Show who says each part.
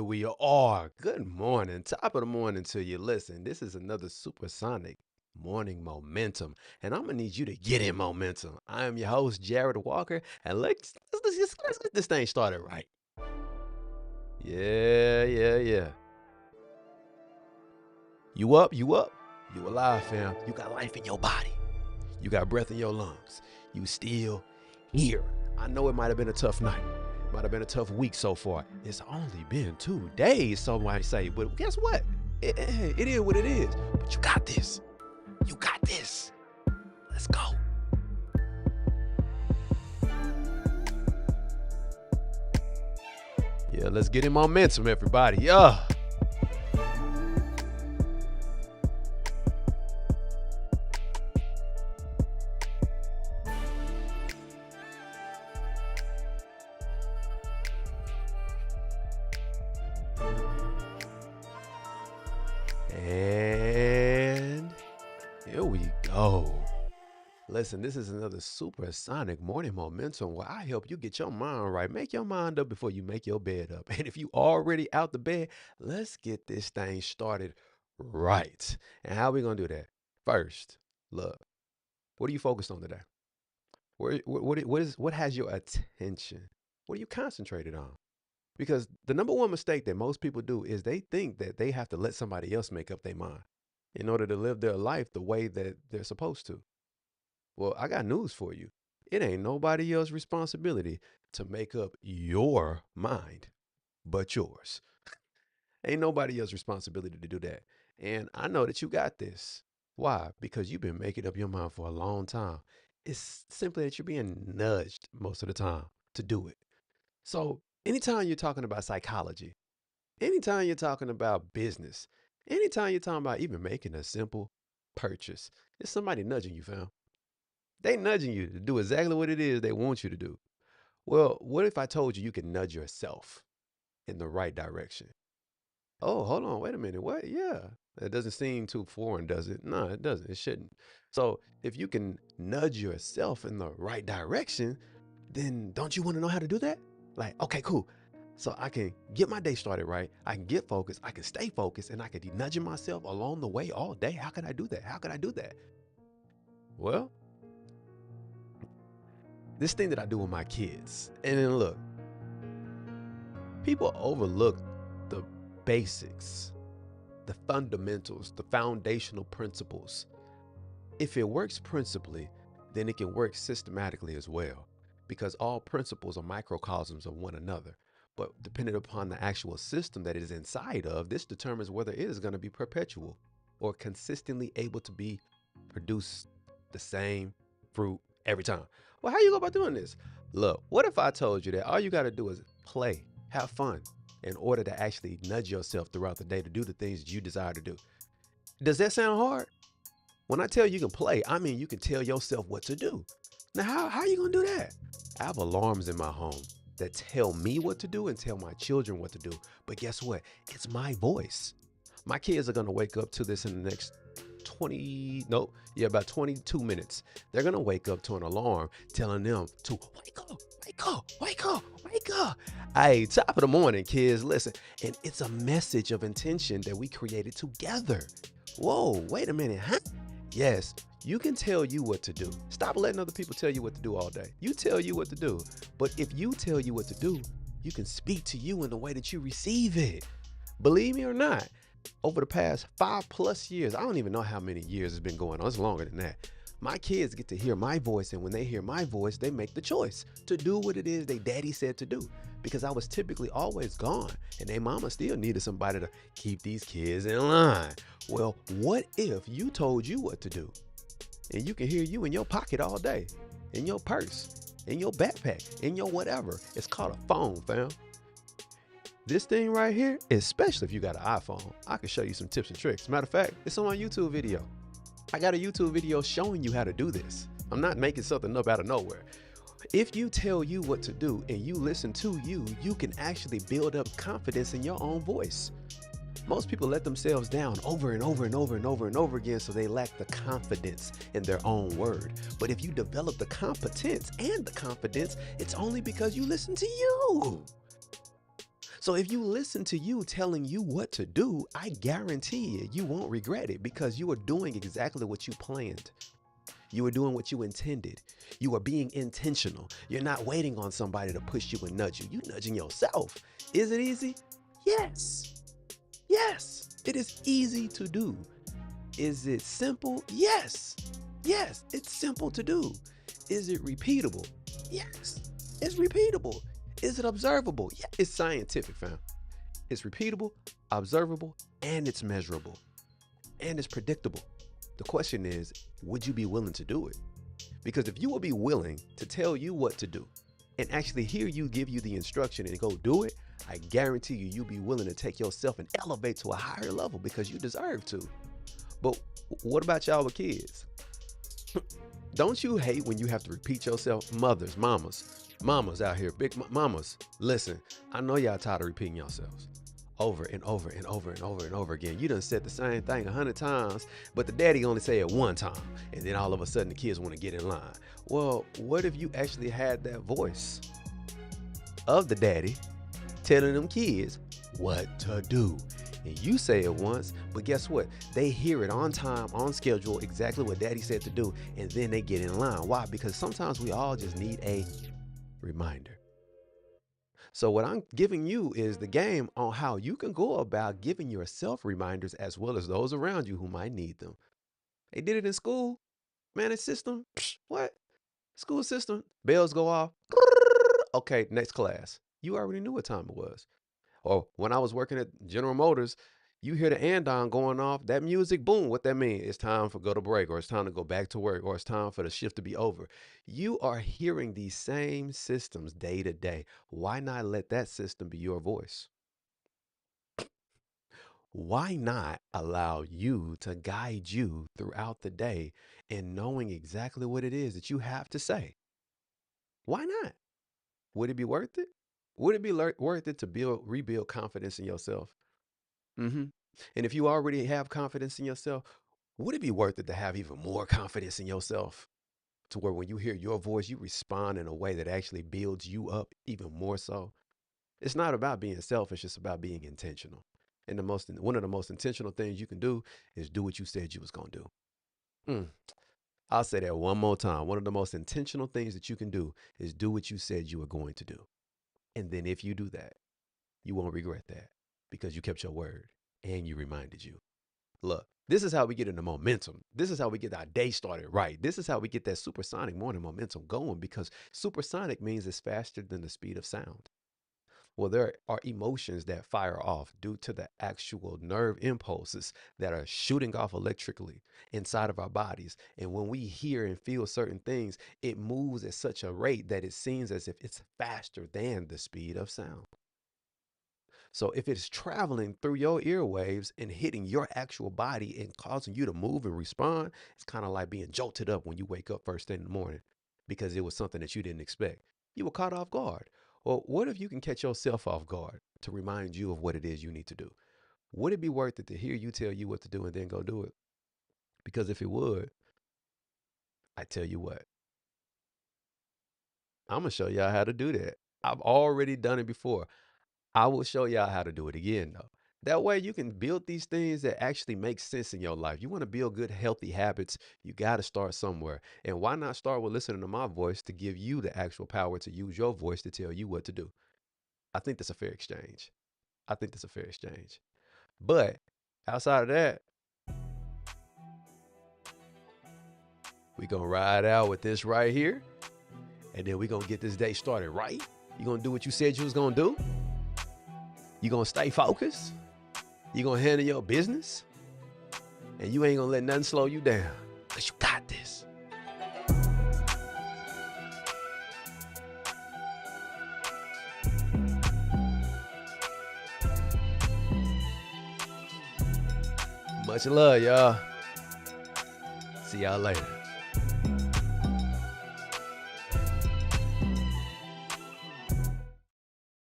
Speaker 1: here we are. Good morning. Top of the morning to you. Listen, this is another supersonic morning momentum, and I'm gonna need you to get in momentum. I am your host, Jared Walker, and let's get this thing started right. Yeah. You up? You up? You alive, fam? You got life in your body. You got breath in your lungs. You still here. I know it might have been a tough night. Might have been a tough week so far. It's only been 2 days, some might say. But guess what? It is what it is. But you got this. You got this. Let's go. Yeah, let's get in momentum, everybody. Yeah. And here we go. Listen, this is another supersonic morning momentum where I help you get your mind right. Make your mind up before you make your bed up. And if you already out the bed, let's get this thing started right. And how we gonna do that? First, look, what are you focused on today? What has your attention? What are you concentrated on? Because the number one mistake that most people do is they think that they have to let somebody else make up their mind in order to live their life the way that they're supposed to. Well, I got news for you. It ain't nobody else's responsibility to make up your mind but yours. Ain't nobody else's responsibility to do that. And I know that you got this. Why? Because you've been making up your mind for a long time. It's simply that you're being nudged most of the time to do it. So, anytime you're talking about psychology, anytime you're talking about business, anytime you're talking about even making a simple purchase, it's somebody nudging you, fam. They nudging you to do exactly what it is they want you to do. Well, what if I told you you can nudge yourself in the right direction? Oh, hold on, wait a minute. What? Yeah. It doesn't seem too foreign, does it? No, it doesn't. It shouldn't. So, if you can nudge yourself in the right direction, then don't you want to know how to do that? Like, okay, cool. So I can get my day started right. I can get focused. I can stay focused, and I can be nudging myself along the way all day. How can I do that? How can I do that? Well, this thing that I do with my kids. And then look, people overlook the basics, the fundamentals, the foundational principles. If it works principally, then it can work systematically as well, because all principles are microcosms of one another. But depending upon the actual system that it is inside of, this determines whether it is going to be perpetual or consistently able to be produce the same fruit every time. Well, how you go about doing this? Look, what if I told you that all you got to do is play, have fun, in order to actually nudge yourself throughout the day to do the things that you desire to do? Does that sound hard? When I tell you can play, I mean you can tell yourself what to do. Now, how are you going to do that? I have alarms in my home that tell me what to do and tell my children what to do. But guess what? It's my voice. My kids are going to wake up to this in the next about 22 minutes. They're going to wake up to an alarm telling them to wake up, wake up, wake up, wake up. Hey, top of the morning, kids, listen. And it's a message of intention that we created together. Whoa, wait a minute, huh? Yes, you can tell you what to do. Stop letting other people tell you what to do all day. You tell you what to do. But if you tell you what to do, you can speak to you in the way that you receive it. Believe me or not, over the past 5+ years, I don't even know how many years it's been going on. It's longer than that. My kids get to hear my voice, and when they hear my voice, they make the choice to do what it is they daddy said to do. Because I was typically always gone, and their mama still needed somebody to keep these kids in line. Well, what if you told you what to do? And you can hear you in your pocket all day, in your purse, in your backpack, in your whatever. It's called a phone, fam. This thing right here, especially if you got an iPhone, I can show you some tips and tricks. Matter of fact, it's on my YouTube video. I got a YouTube video showing you how to do this. I'm not making something up out of nowhere. If you tell you what to do and you listen to you, you can actually build up confidence in your own voice. Most people let themselves down over and over and over and over and over again, so they lack the confidence in their own word. But if you develop the competence and the confidence, it's only because you listen to you. So if you listen to you telling you what to do, I guarantee you won't regret it because you are doing exactly what you planned. You are doing what you intended. You are being intentional. You're not waiting on somebody to push you and nudge you. You're nudging yourself. Is it easy? Yes. Yes. It is easy to do. Is it simple? Yes. Yes, it's simple to do. Is it repeatable? Yes, it's repeatable. Is it observable? Yeah, it's scientific, fam. It's repeatable, observable, and it's measurable. And it's predictable. The question is, would you be willing to do it? Because if you will be willing to tell you what to do and actually hear you give you the instruction and go do it, I guarantee you, you'll be willing to take yourself and elevate to a higher level because you deserve to. But what about y'all with kids? Don't you hate when you have to repeat yourself? Mothers, mamas out here, big mamas, listen, I know y'all tired of repeating yourselves over and over and over and over and over again. You done said the same thing 100 times, but the daddy only say it one time, and then all of a sudden the kids want to get in line. Well, what if you actually had that voice of the daddy telling them kids what to do? And you say it once, but guess what? They hear it on time, on schedule, exactly what daddy said to do, and then they get in line. Why? Because sometimes we all just need a reminder. So what I'm giving you is the game on how you can go about giving yourself reminders as well as those around you who might need them. They did it in school, managed system. What? School system, bells go off. Okay, next class. You already knew what time it was. Or when I was working at General Motors, you hear the andon going off, that music, boom, what that mean? It's time for go to break, or it's time to go back to work, or it's time for the shift to be over. You are hearing these same systems day to day. Why not let that system be your voice? Why not allow you to guide you throughout the day in knowing exactly what it is that you have to say? Why not? Would it be worth it? Would it be worth it to rebuild confidence in yourself? hmm And if you already have confidence in yourself, would it be worth it to have even more confidence in yourself? To where when you hear your voice, you respond in a way that actually builds you up even more so. It's not about being selfish, it's about being intentional. And one of the most intentional things you can do is do what you said you was gonna do. Mm, I'll say that one more time. One of the most intentional things that you can do is do what you said you were going to do. And then if you do that, you won't regret that because you kept your word and you reminded you. Look, this is how we get into momentum. This is how we get our day started right. This is how we get that supersonic morning momentum going because supersonic means it's faster than the speed of sound. Well, there are emotions that fire off due to the actual nerve impulses that are shooting off electrically inside of our bodies. And when we hear and feel certain things, it moves at such a rate that it seems as if it's faster than the speed of sound. So if it's traveling through your earwaves and hitting your actual body and causing you to move and respond, it's kind of like being jolted up when you wake up first thing in the morning because it was something that you didn't expect. You were caught off guard. Well, what if you can catch yourself off guard to remind you of what it is you need to do? Would it be worth it to hear you tell you what to do and then go do it? Because if it would, I tell you what, I'm going to show y'all how to do that. I've already done it before. I will show y'all how to do it again, though. That way you can build these things that actually make sense in your life. You want to build good, healthy habits, you got to start somewhere. And why not start with listening to my voice to give you the actual power to use your voice to tell you what to do? I think that's a fair exchange. I think that's a fair exchange. But outside of that, we going to ride out with this right here. And then we going to get this day started right. You going to do what you said you was going to do. You going to stay focused. You going to handle your business. And you ain't going to let nothing slow you down. Because you got this. Much love, y'all. See y'all later.